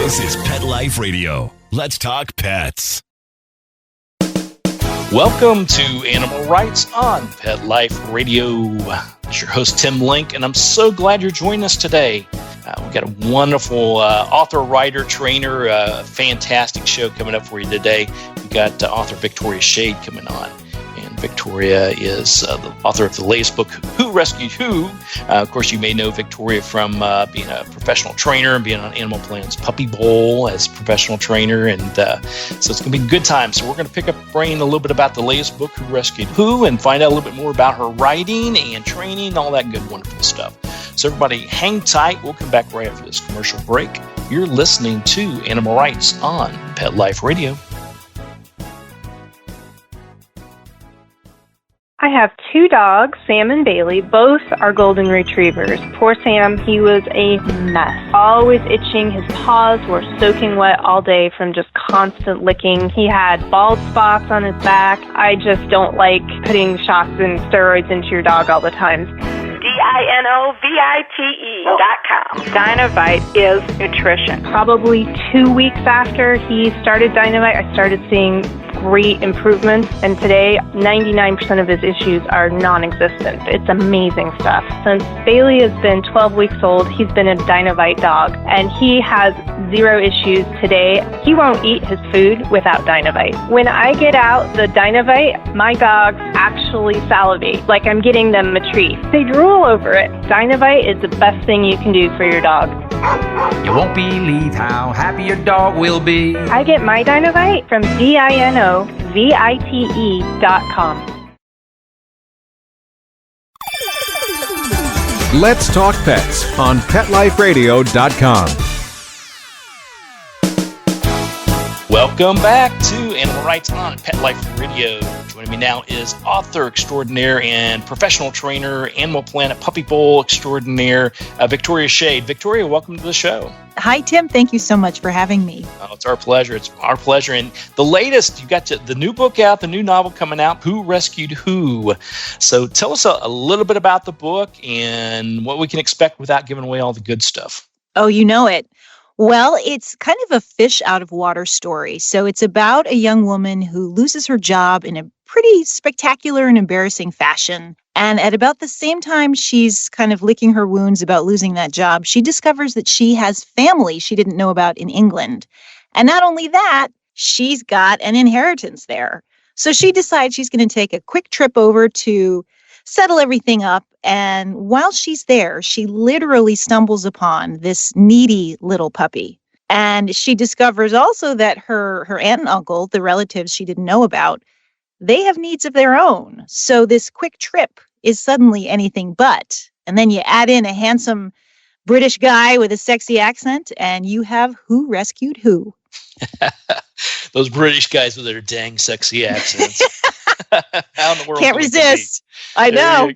This is Pet Life Radio. Let's talk pets. Welcome to Animal Rights on Pet Life Radio. It's your host, Tim Link, and I'm so glad you're joining us today. We've got a wonderful author, writer, trainer, fantastic show coming up for you today. We've got author Victoria Schade coming on. And Victoria is the author of the latest book, Who Rescued Who? Of course, you may know Victoria from being a professional trainer and being on Animal Planet's Puppy Bowl as a professional trainer. And so it's going to be a good time. So we're going to pick up brain a little bit about the latest book, Who Rescued Who, and find out a little bit more about her writing and training, all that good, wonderful stuff. So everybody hang tight. We'll come back right after this commercial break. You're listening to Animal Rights on Pet Life Radio. I have two dogs, Sam and Bailey. Both are golden retrievers. Poor Sam, he was a mess. Always itching. His paws were soaking wet all day from just constant licking. He had bald spots on his back. I just don't like putting shots and steroids into your dog all the time. DINOVITE.com. Dinovite is nutrition. Probably 2 weeks after he started Dinovite, I started seeing great improvements, and today 99% of his issues are non-existent. It's amazing stuff. Since Bailey has been 12 weeks old, he's been a Dinovite dog, and he has zero issues today. He won't eat his food without Dinovite. When I get out the Dinovite, my dogs actually salivate, like I'm getting them a treat. They drool over it. Dinovite is the best thing you can do for your dog. You won't believe how happy your dog will be. I get my Dinovite from DINOVITE.com. Let's Talk Pets on PetLifeRadio.com. Welcome back to Animal Rights on Pet Life Radio. Joining me now is author extraordinaire and professional trainer, Animal Planet Puppy Bowl extraordinaire, Victoria Schade. Victoria, welcome to the show. Hi, Tim. Thank you so much for having me. Oh, it's our pleasure. It's our pleasure. And the latest, you got the new book out, the new novel coming out, Who Rescued Who? So tell us a little bit about the book and what we can expect without giving away all the good stuff. Oh, you know it. Well, it's kind of a fish out of water story. So it's about a young woman who loses her job in a pretty spectacular and embarrassing fashion. And at about the same time she's kind of licking her wounds about losing that job, she discovers that she has family she didn't know about in England. And not only that, she's got an inheritance there. So she decides she's going to take a quick trip over to settle everything up. And while she's there, she literally stumbles upon this needy little puppy. And she discovers also that her aunt and uncle, the relatives she didn't know about, they have needs of their own. So this quick trip is suddenly anything but. And then you add in a handsome British guy with a sexy accent, and you have Who Rescued Who. Those British guys with their dang sexy accents. How in the world can't resist. I know.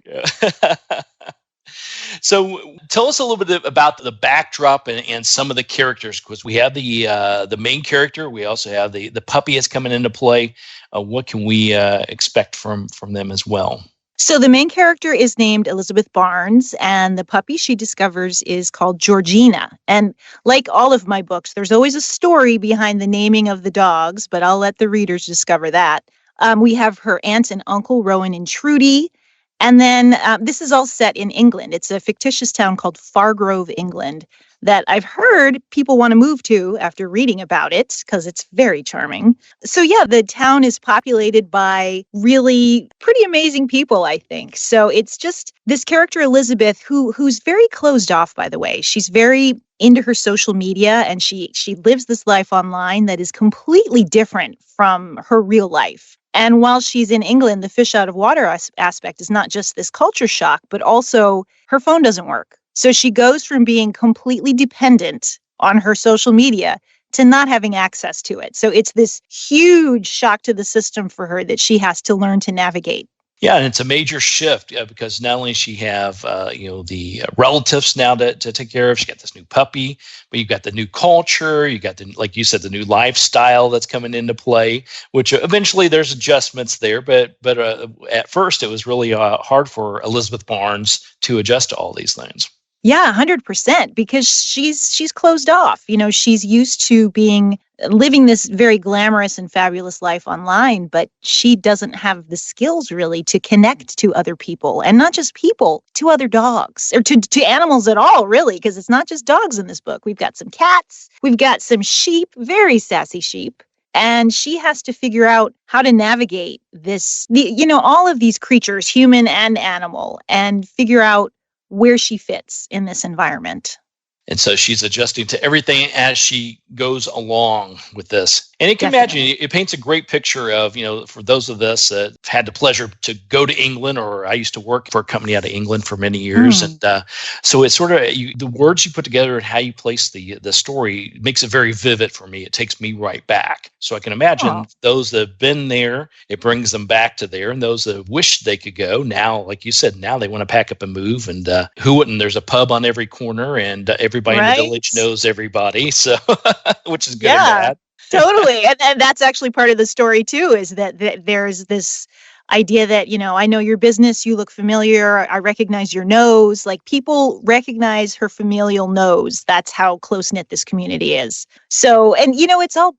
So tell us a little bit about the backdrop and some of the characters, because we have the main character. We also have the puppy is coming into play. What can we expect from them as well? So the main character is named Elizabeth Barnes, and the puppy she discovers is called Georgina. And like all of my books, there's always a story behind the naming of the dogs, but I'll let the readers discover that. We have her aunt and uncle, Rowan and Trudy. And then this is all set in England. It's a fictitious town called Fargrove, England, that I've heard people want to move to after reading about it because it's very charming. So yeah, the town is populated by really pretty amazing people, I think. So it's just this character, Elizabeth, who's very closed off, by the way. She's very into her social media, and she lives this life online that is completely different from her real life. And while she's in England, the fish out of water aspect is not just this culture shock, but also her phone doesn't work. So she goes from being completely dependent on her social media to not having access to it. So it's this huge shock to the system for her that she has to learn to navigate. Yeah, and it's a major shift because not only does she have the relatives now to take care of, she got this new puppy, but you've got the new culture, you got like you said, the new lifestyle that's coming into play. Which eventually there's adjustments there, but at first it was really hard for Elizabeth Barnes to adjust to all these things. Yeah, 100%, because she's closed off. She's used to living this very glamorous and fabulous life online, but she doesn't have the skills really to connect to other people, and not just people, to other dogs or to animals at all, really, because it's not just dogs in this book. We've got some cats, we've got some sheep, very sassy sheep. And she has to figure out how to navigate all of these creatures, human and animal, and figure out where she fits in this environment. And so she's adjusting to everything as she goes along with this. And you can imagine, it paints a great picture of, for those of us that have had the pleasure to go to England, or I used to work for a company out of England for many years. And so it's sort of, the words you put together and how you place the story makes it very vivid for me. It takes me right back. So I can imagine those that have been there, it brings them back to there. And those that wish they could go now, like you said, now they want to pack up and move. And who wouldn't? There's a pub on every corner, and everybody in the village knows everybody. So, which is good and bad. Totally. And that's actually part of the story too, is that there's this idea that, I know your business, you look familiar, I recognize your nose. Like, people recognize her familial nose. That's how close-knit this community is. So, and it's all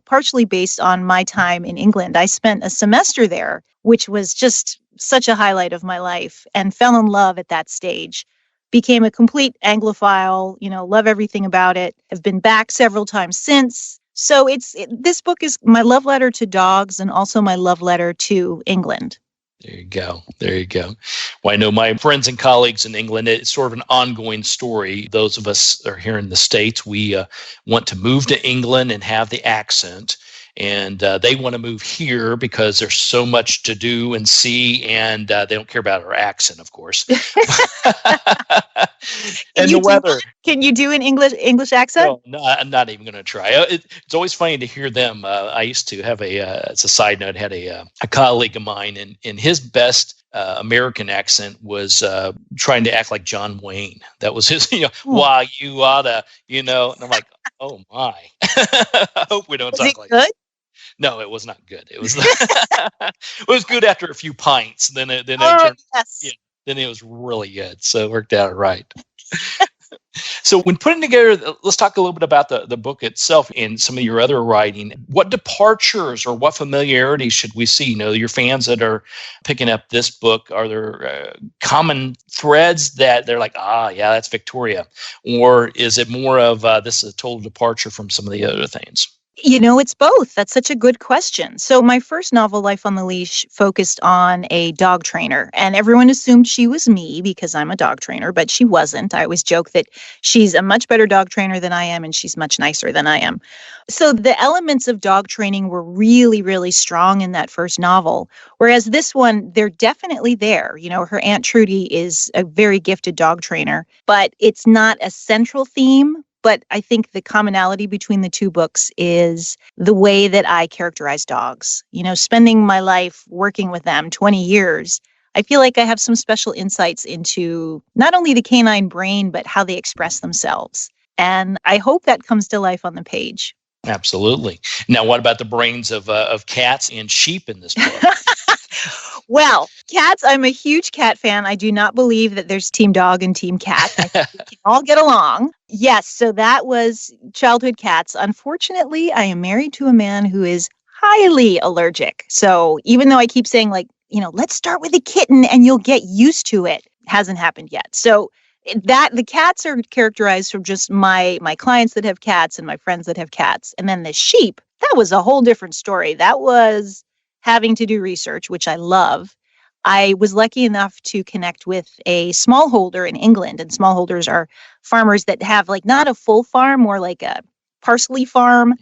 partially based on my time in England. I spent a semester there, which was just such a highlight of my life, and fell in love at that stage. Became a complete Anglophile, love everything about it. Have been back several times since. So this book is my love letter to dogs, and also my love letter to England. There you go. Well, I know my friends and colleagues in England, it's sort of an ongoing story. Those of us that are here in the States, we want to move to England and have the accent. And they want to move here because there's so much to do and see, and they don't care about our accent, of course. And the weather. Can you do an English accent? No, I'm not even going to try. It's always funny to hear them. I used to have as a side note, had a colleague of mine, and his best American accent was trying to act like John Wayne. That was his, why you oughta, and I'm like, oh my. I hope we don't talk like that. No, it was not good. It was it was good after a few pints. Then it was really good. So it worked out right. So when putting together, let's talk a little bit about the book itself and some of your other writing. What departures or what familiarities should we see? Your fans that are picking up this book, are there common threads that they're like, yeah, that's Victoria? Or is it more of this is a total departure from some of the other things? It's both. That's such a good question. So my first novel, Life on the Leash, focused on a dog trainer, and everyone assumed she was me because I'm a dog trainer, but she wasn't. I always joke that she's a much better dog trainer than I am, and she's much nicer than I am. So the elements of dog training were really, really strong in that first novel, whereas this one, they're definitely there. Her Aunt Trudy is a very gifted dog trainer, but it's not a central theme. But I think the commonality between the two books is the way that I characterize dogs. Spending my life working with them 20 years, I feel like I have some special insights into not only the canine brain, but how they express themselves. And I hope that comes to life on the page. Absolutely. Now, what about the brains of cats and sheep in this book? Well, cats, I'm a huge cat fan. I do not believe that there's team dog and team cat. I think we can all get along. Yes, so that was childhood cats. Unfortunately, I am married to a man who is highly allergic. So even though I keep saying, let's start with a kitten and you'll get used to it, hasn't happened yet. So that the cats are characterized from just my clients that have cats and my friends that have cats. And then the sheep, that was a whole different story. That was having to do research, which I love. I was lucky enough to connect with a smallholder in England, and smallholders are farmers that have not a full farm, more like a parsley farm,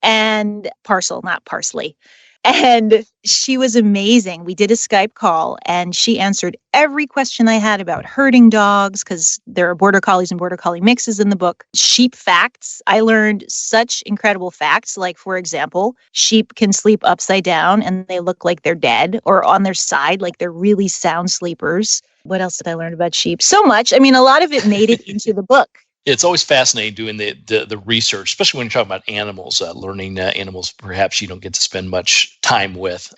and parcel, not parsley. And she was amazing. We did a Skype call, and she answered every question I had about herding dogs, because there are border collies and border collie mixes in the book. Sheep facts. I learned such incredible facts. Like, for example, sheep can sleep upside down and they look like they're dead, or on their side, like they're really sound sleepers. What else did I learn about sheep? So much. I mean, a lot of it made it into the book. It's always fascinating doing the research, especially when you're talking about animals, learning animals perhaps you don't get to spend much time with,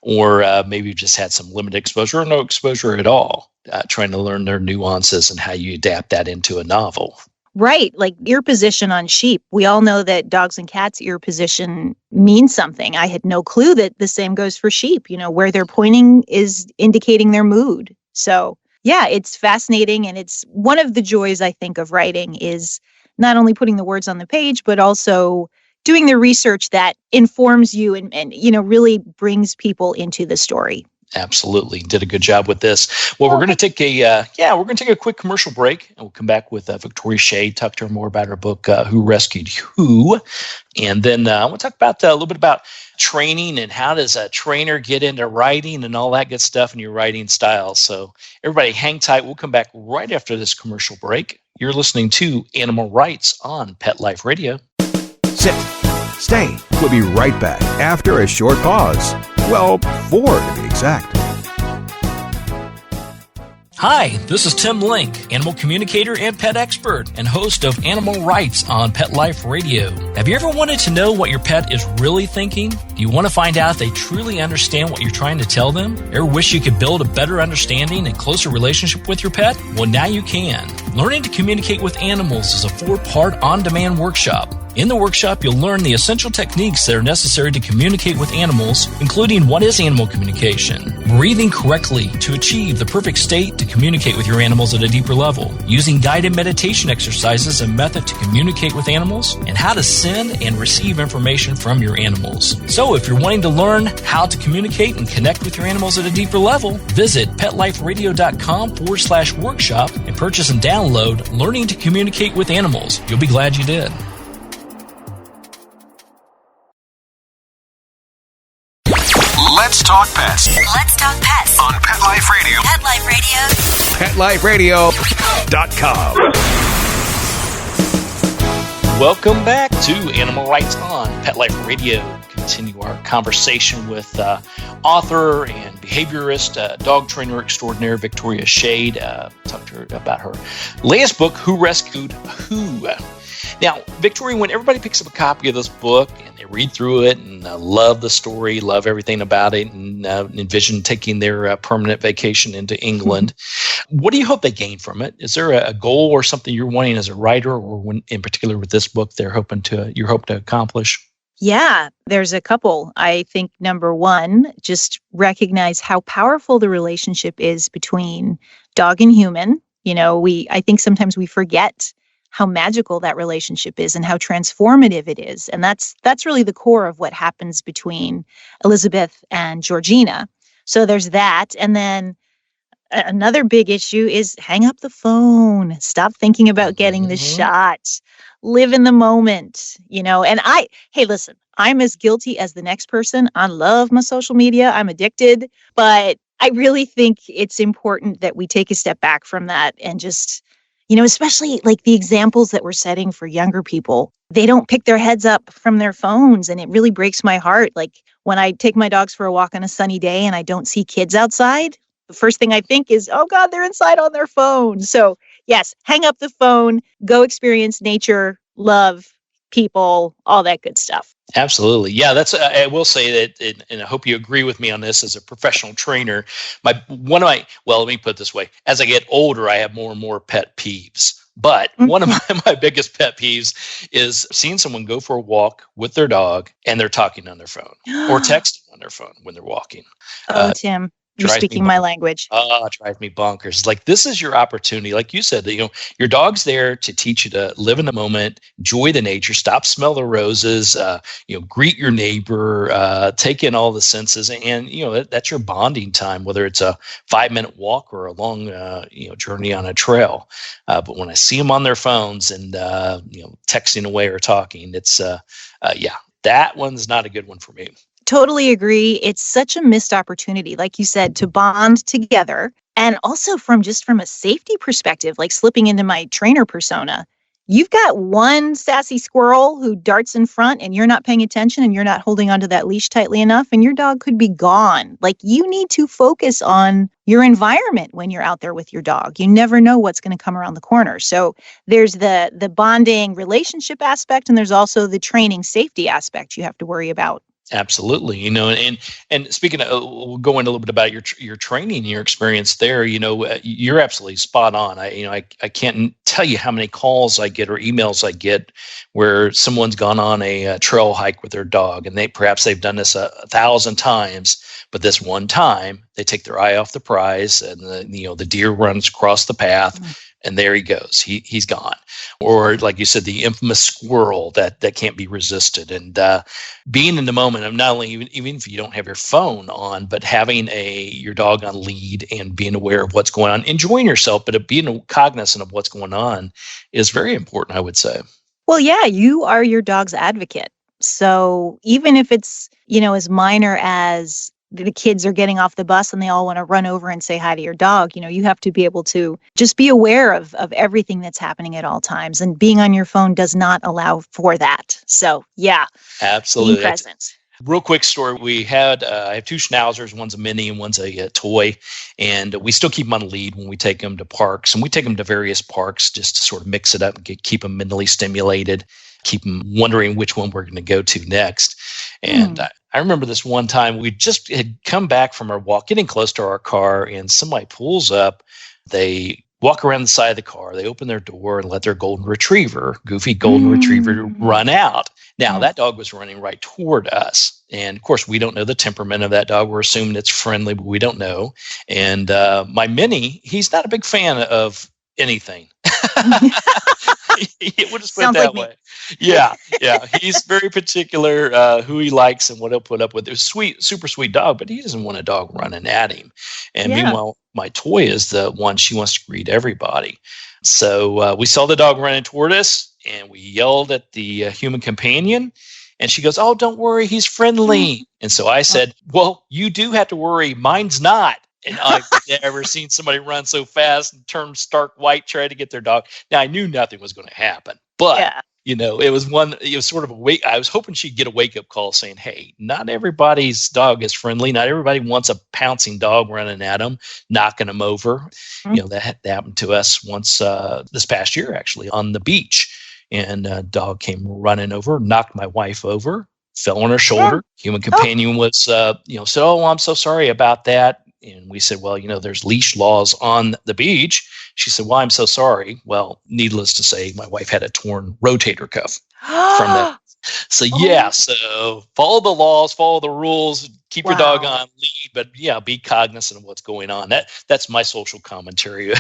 or maybe you've just had some limited exposure or no exposure at all, trying to learn their nuances and how you adapt that into a novel. Right. Like ear position on sheep. We all know that dogs and cats' ear position means something. I had no clue that the same goes for sheep. Where they're pointing is indicating their mood. So yeah, it's fascinating. And it's one of the joys, I think, of writing is not only putting the words on the page, but also doing the research that informs you and really brings people into the story. Absolutely. Did a good job with this. Well, we're going to take a quick commercial break, and we'll come back with Victoria Schade, talk to her more about her book, Who Rescued Who? And then we'll talk about a little bit about training and how does a trainer get into writing and all that good stuff in your writing style. So everybody hang tight. We'll come back right after this commercial break. You're listening to Animal Rights on Pet Life Radio. Sit. Stay. We'll be right back after a short pause. Well, 4 to be exact. Hi, this is Tim Link, animal communicator and pet expert and host of Animal Rights on Pet Life Radio. Have you ever wanted to know what your pet is really thinking? Do you want to find out if they truly understand what you're trying to tell them? Ever wish you could build a better understanding and closer relationship with your pet? Well, now you can. Learning to communicate with animals is a 4-part on-demand workshop. In the workshop, you'll learn the essential techniques that are necessary to communicate with animals, including what is animal communication, breathing correctly to achieve the perfect state to communicate with your animals at a deeper level, using guided meditation exercises and method to communicate with animals, and how to send and receive information from your animals. So if you're wanting to learn how to communicate and connect with your animals at a deeper level, visit PetLifeRadio.com/workshop and purchase and download Learning to Communicate with Animals. You'll be glad you did. Let's talk pets. Let's talk pets On Pet Life Radio. Pet Life Radio. PetLifeRadio.com. Welcome back to Animal Rights on Pet Life Radio. Continue our conversation with author and behaviorist, dog trainer extraordinaire Victoria Schade. Talked to her about her latest book, Who Rescued Who? Now, Victoria, when everybody picks up a copy of this book and they read through it and love the story, love everything about it, and envision taking their permanent vacation into England, what do you hope they gain from it? Is there a goal or something you're wanting as a writer, or when, in particular with this book, you hope to accomplish? Yeah, there's a couple. I think number one, just recognize how powerful the relationship is between dog and human. I think sometimes we forget how magical that relationship is and how transformative it is. And that's really the core of what happens between Elizabeth and Georgina. So there's that. And then another big issue is hang up the phone. Stop thinking about getting the shot. Live in the moment, and hey, listen, I'm as guilty as the next person. I love my social media. I'm addicted, but I really think it's important that we take a step back from that and just, especially like the examples that we're setting for younger people. They don't pick their heads up from their phones, and it really breaks my heart. Like when I take my dogs for a walk on a sunny day and I don't see kids outside, the first thing I think is, oh God, they're inside on their phone. So yes, hang up the phone, go experience nature, love people, all that good stuff. Absolutely. Yeah, I will say that, and I hope you agree with me on this as a professional trainer. Let me put it this way. As I get older, I have more and more pet peeves. But one of my biggest pet peeves is seeing someone go for a walk with their dog and they're talking on their phone or texting on their phone when they're walking. Tim. You're speaking my language. It drives me bonkers. Like, this is your opportunity. Like you said, your dog's there to teach you to live in the moment, enjoy the nature, stop, smell the roses, greet your neighbor, take in all the senses. And, that's your bonding time, whether it's a 5-minute walk or a long, journey on a trail. But when I see them on their phones and, texting away or talking, it's, that one's not a good one for me. Totally agree. It's such a missed opportunity, like you said, to bond together. And also from a safety perspective, like slipping into my trainer persona, you've got one sassy squirrel who darts in front and you're not paying attention and you're not holding onto that leash tightly enough and your dog could be gone. Like, you need to focus on your environment when you're out there with your dog. You never know what's going to come around the corner. So there's the bonding relationship aspect, and there's also the training safety aspect you have to worry about. Absolutely. And speaking of, we'll go into a little bit about your training and your experience there. You're absolutely spot on. I can't tell you how many calls I get or emails I get where someone's gone on a trail hike with their dog, and they've done this 1,000 times, but this one time they take their eye off the prize, and the deer runs across the path. Mm-hmm. And there he goes. He's gone. Or like you said, the infamous squirrel that can't be resisted. And being in the moment of not only even if you don't have your phone on, but having your dog on lead and being aware of what's going on, enjoying yourself, but being cognizant of what's going on is very important, I would say. Well, yeah, you are your dog's advocate. So even if it's, as minor as the kids are getting off the bus and they all want to run over and say hi to your dog, you have to be able to just be aware of everything that's happening at all times. And being on your phone does not allow for that. So, yeah. Absolutely. Being present. Real quick story. We had, I have two schnauzers. One's a mini and one's a toy. And we still keep them on lead when we take them to parks. And we take them to various parks just to sort of mix it up and keep them mentally stimulated, keep them wondering which one we're going to go to next. And I remember this one time we just had come back from our walk, getting close to our car, and somebody pulls up. They walk around the side of the car. They open their door and let their goofy golden retriever run out. Now, that dog was running right toward us. And, of course, we don't know the temperament of that dog. We're assuming it's friendly, but we don't know. And my mini, he's not a big fan of anything. We'll just put it that way. Yeah. He's very particular who he likes and what he'll put up with. It's sweet, super sweet dog, but he doesn't want a dog running at him. And meanwhile, my toy is the one she wants to greet everybody. So we saw the dog running toward us, and we yelled at the human companion. And she goes, "Oh, don't worry, he's friendly." And so I said, "Well, you do have to worry. Mine's not." And I've never seen somebody run so fast and turn stark white trying to get their dog. Now, I knew nothing was going to happen, but it was sort of a wake. I was hoping she'd get a wake up call saying, "Hey, not everybody's dog is friendly. Not everybody wants a pouncing dog running at them, knocking them over." Mm-hmm. That happened to us once this past year, actually, on the beach. And a dog came running over, knocked my wife over, fell on her shoulder. Human companion was, said, "Oh, I'm so sorry about that." And we said, "Well, there's leash laws on the beach." She said, "Well, I'm so sorry." Well, needless to say, my wife had a torn rotator cuff from that. So, so follow the laws, follow the rules, keep your dog on lead, but be cognizant of what's going on. That's my social commentary.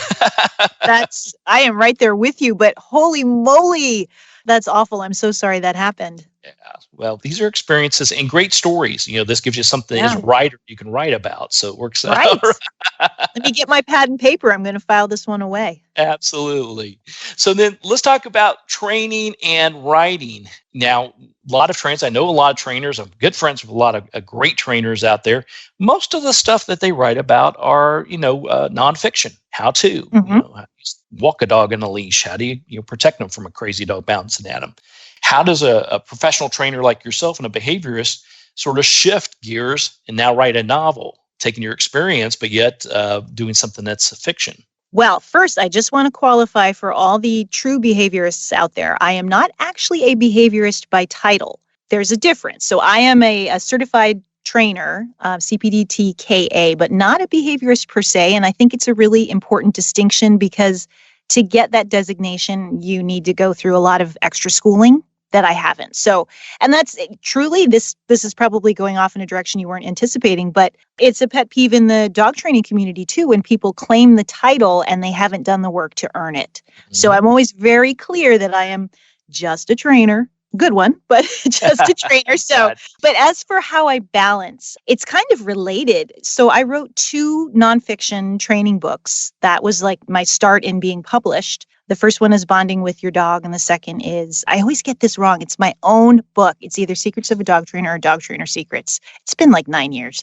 I am right there with you, but holy moly, that's awful. I'm so sorry that happened. Yeah. Well, these are experiences and great stories. This gives you something as a writer you can write about. So it works out. Right. Let me get my pad and paper. I'm going to file this one away. Absolutely. So then let's talk about training and writing. Now, a lot of trainers, I know a lot of trainers. I'm good friends with a lot of great trainers out there. Most of the stuff that they write about are, nonfiction. How to, how to walk a dog in a leash. How do you protect them from a crazy dog bouncing at them? How does a professional trainer like yourself and a behaviorist sort of shift gears and now write a novel, taking your experience, but yet doing something that's fiction? Well, first, I just want to qualify for all the true behaviorists out there. I am not actually a behaviorist by title. There's a difference. So I am a certified trainer, CPDT-KA, but not a behaviorist per se. And I think it's a really important distinction because to get that designation, you need to go through a lot of extra schooling that I haven't. So, and that's truly, this is probably going off in a direction you weren't anticipating, but it's a pet peeve in the dog training community too, when people claim the title and they haven't done the work to earn it. Mm-hmm. So I'm always very clear that I am just a trainer. Good one, but just a trainer. So, but as for how I balance, it's kind of related. So I wrote 2 nonfiction training books. That was like my start in being published. The first one is Bonding with Your Dog. And the second is, I always get this wrong. It's my own book. It's either Secrets of a Dog Trainer or Dog Trainer Secrets. It's been like 9 years.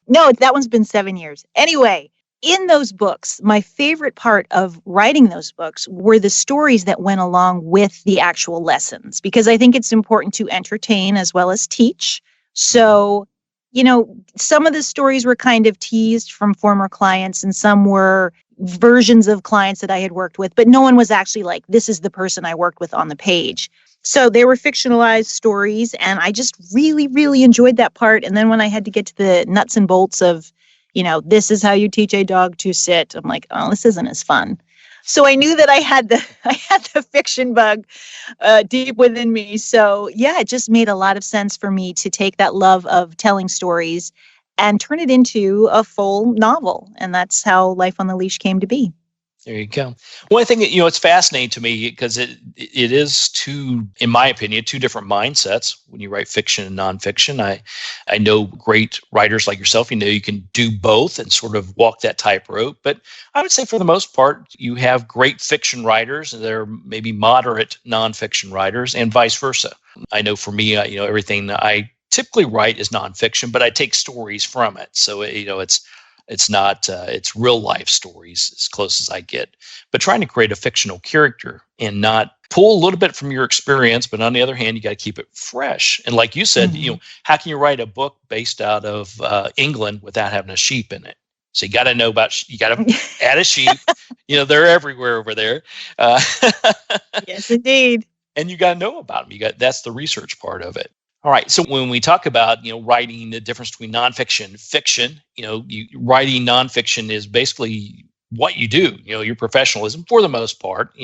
No, that one's been 7 years. Anyway, in those books, my favorite part of writing those books were the stories that went along with the actual lessons, because I think it's important to entertain as well as teach. So, some of the stories were kind of teased from former clients, and some were versions of clients that I had worked with, but no one was actually like, this is the person I worked with on the page. So they were fictionalized stories, and I just really, really enjoyed that part. And then when I had to get to the nuts and bolts of, this is how you teach a dog to sit, I'm like, oh, this isn't as fun. So I knew that I had the fiction bug deep within me. So yeah, it just made a lot of sense for me to take that love of telling stories and turn it into a full novel. And that's how Life on the Leash came to be. There you go. One thing that, it's fascinating to me because it is two, in my opinion, two different mindsets when you write fiction and nonfiction. I know great writers like yourself, you can do both and sort of walk that tightrope. But I would say for the most part, you have great fiction writers and there are maybe moderate nonfiction writers and vice versa. I know for me, everything that I typically write is nonfiction, but I take stories from it. So, it's not, it's real life stories as close as I get, but trying to create a fictional character and not pull a little bit from your experience. But on the other hand, you got to keep it fresh. And like you said, how can you write a book based out of England without having a sheep in it? So you got to know you got to add a sheep, they're everywhere over there. Yes, indeed. And you got to know about them. That's the research part of it. All right. So when we talk about, writing the difference between nonfiction and fiction, writing nonfiction is basically what you do, your professionalism for the most part,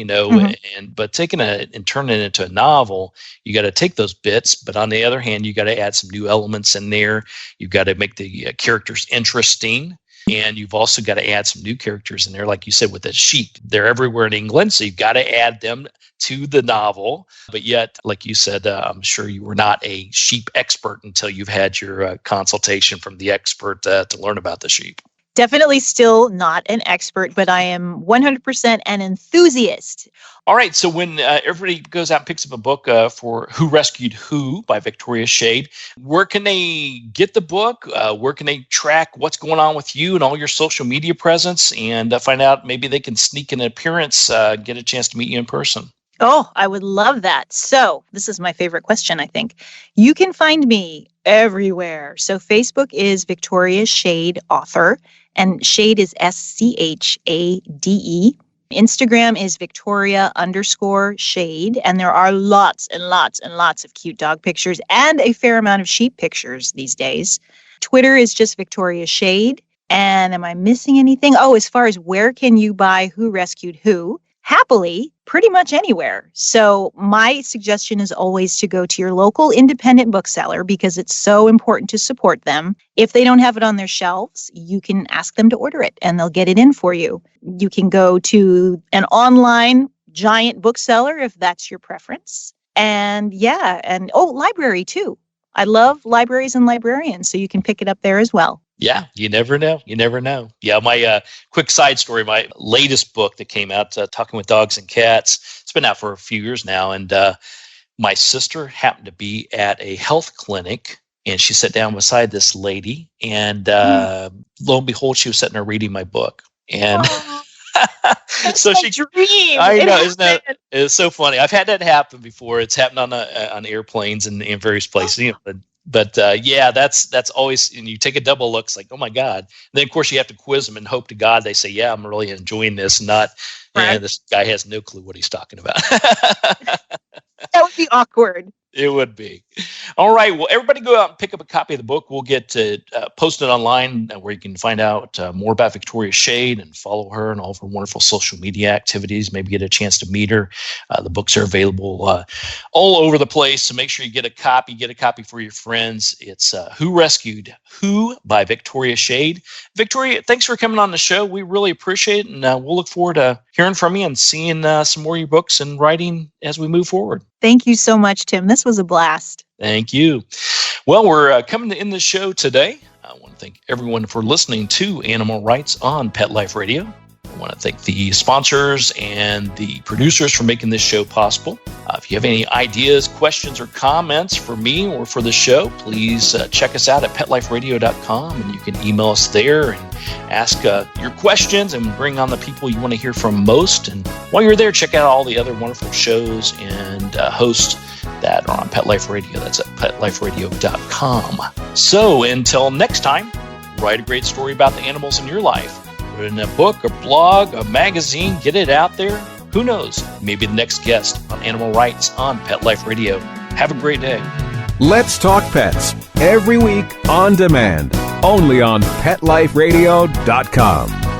but taking and turning it into a novel, you got to take those bits. But on the other hand, you got to add some new elements in there. You've got to make the characters interesting. And you've also got to add some new characters in there. Like you said, with the sheep, they're everywhere in England. So you've got to add them to the novel. But yet, like you said, I'm sure you were not a sheep expert until you've had your consultation from the expert to learn about the sheep. Definitely still not an expert, but I am 100% an enthusiast. All right. So when everybody goes out and picks up a book for Who Rescued Who by Victoria Schade, where can they get the book? Where can they track what's going on with you and all your social media presence and find out maybe they can sneak an appearance, get a chance to meet you in person? Oh, I would love that. So this is my favorite question, I think. You can find me everywhere. So Facebook is Victoria Schade Author, and Schade is SCHADE. Instagram is Victoria_Schade, and there are lots and lots and lots of cute dog pictures and a fair amount of sheep pictures these days. Twitter is just Victoria Schade. And am I missing anything? Oh, as far as where can you buy Who Rescued Who? Happily, pretty much anywhere. So my suggestion is always to go to your local independent bookseller because it's so important to support them. If they don't have it on their shelves, you can ask them to order it and they'll get it in for you. You can go to an online giant bookseller if that's your preference. And library too. I love libraries and librarians, so you can pick it up there as well. Yeah, you never know. You never know. Yeah, my quick side story, my latest book that came out, Talking with Dogs and Cats, it's been out for a few years now. And my sister happened to be at a health clinic, and she sat down beside this lady. And lo and behold, she was sitting there reading my book. And so she dream. I know, isn't that? It's so funny. I've had that happen before. It's happened on airplanes and in various places. But that's always, and you take a double look, it's like, oh my God. And then of course you have to quiz them and hope to God they say, yeah, I'm really enjoying this. Not, right. This guy has no clue what he's talking about. That would be awkward. It would be. All right. Well, everybody go out and pick up a copy of the book. We'll get posted online where you can find out more about Victoria Schade and follow her and all of her wonderful social media activities. Maybe get a chance to meet her. The books are available all over the place. So make sure you get a copy. Get a copy for your friends. It's Who Rescued Who by Victoria Schade. Victoria, thanks for coming on the show. We really appreciate it. And we'll look forward to hearing from you and seeing some more of your books and writing as we move forward. Thank you so much, Tim. This was a blast. Thank you. Well, we're coming to end the show today. I want to thank everyone for listening to Animal Rights on Pet Life Radio. I want to thank the sponsors and the producers for making this show possible. If you have any ideas, questions, or comments for me or for the show, please check us out at PetLifeRadio.com, and you can email us there and ask your questions and bring on the people you want to hear from most. And while you're there, check out all the other wonderful shows and hosts that are on Pet Life Radio. That's at PetLifeRadio.com. So until next time, write a great story about the animals in your life. Put it in a book, a blog, a magazine, get it out there. Who knows? Maybe the next guest on animal rights on Pet Life Radio. Have a great day. Let's Talk Pets, every week on demand, only on PetLifeRadio.com.